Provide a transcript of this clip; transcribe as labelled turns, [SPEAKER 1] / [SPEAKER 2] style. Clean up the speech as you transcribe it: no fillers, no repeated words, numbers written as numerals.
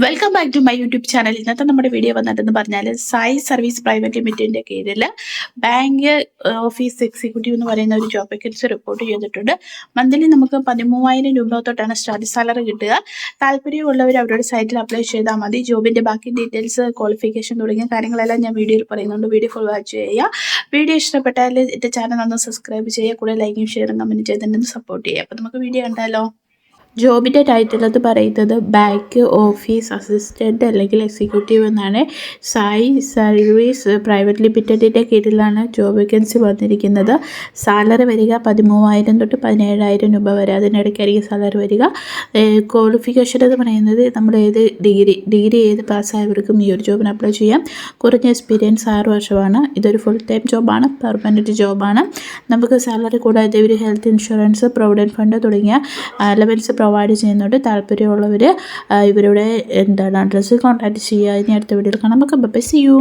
[SPEAKER 1] Welcome back to my YouTube channel. ഇന്നത്തെ നമ്മുടെ video വന്നിട്ടെന്ന് പറഞ്ഞാൽ സായി സർവീസ് പ്രൈവറ്റ് ലിമിറ്റഡിന്റെ കീഴിൽ ബാങ്ക് ഓഫീസ് എക്സിക്യൂട്ടീവ് എന്ന് പറയുന്ന ഒരു ജോബ് വേക്കൻസി റിപ്പോർട്ട് ചെയ്തിട്ടുണ്ട്. മന്ത്ലി നമുക്ക് 13,000 രൂപ തൊട്ടാണ് സ്റ്റാർട്ടിംഗ് സാലറി കിട്ടുക. താല്പര്യമുള്ളവർ അവരുടെ സൈറ്റിൽ അപ്ലൈ ചെയ്താൽ മതി. ജോബിന്റെ ബാക്കി ഡീറ്റെയിൽസ്, ക്വാളിഫിക്കേഷൻ തുടങ്ങിയ കാര്യങ്ങളെല്ലാം ഞാൻ വീഡിയോയിൽ പറയുന്നുണ്ട്. വീഡിയോ ഫുൾ വാച്ച് ചെയ്യുക. വീഡിയോ ഇഷ്ടപ്പെട്ടാൽ എൻ്റെ ചാനൽ ഒന്ന് സബ്സ്ക്രൈബ് ചെയ്യുക. കൂടെ ലൈക്കും ഷെയറും കമൻറ്റ് ചെയ്തിട്ട് സപ്പോർട്ട് ചെയ്യുക. അപ്പോൾ നമുക്ക് വീഡിയോ കണ്ടാലോ. ജോബിൻ്റെ ടൈറ്റിൽ അത് പറയുന്നത് ബാങ്ക് ഓഫീസ് അസിസ്റ്റൻ്റ് അല്ലെങ്കിൽ എക്സിക്യൂട്ടീവ് എന്നാണ്. സായി സർവീസ് പ്രൈവറ്റ് ലിമിറ്റഡിൻ്റെ കീഴിലാണ് ജോബ് വേക്കൻസി വന്നിരിക്കുന്നത്. സാലറി വരിക 13,000 തൊട്ട് 17,000 രൂപ വരെ, അതിനിടയ്ക്കായിരിക്കും സാലറി വരിക. ക്വാളിഫിക്കേഷൻ എന്ന് പറയുന്നത് നമ്മൾ ഡിഗ്രി ഏത് പാസ്സായവർക്കും ഈ ഒരു ജോബിന് അപ്ലൈ ചെയ്യാം. കുറഞ്ഞ എക്സ്പീരിയൻസ് 6 വർഷമാണ്. ഇതൊരു ഫുൾ ടൈം ജോബാണ്, പെർമനൻറ്റ് ജോബാണ്. നമുക്ക് സാലറി കൂടാതെ ഇവർ ഹെൽത്ത് ഇൻഷുറൻസ്, പ്രൊവിഡൻറ്റ് ഫണ്ട് തുടങ്ങിയ അലവൻസ് പ്രൊവൈഡ് ചെയ്യുന്നുണ്ട്. താല്പര്യമുള്ളവർ ഇവരുടെ അഡ്രസ്സിൽ കോൺടാക്ട് ചെയ്യുക. ഇനി അടുത്ത വീഡിയോയിൽ കാണാം. നമുക്ക് ബൈ, സീ യു.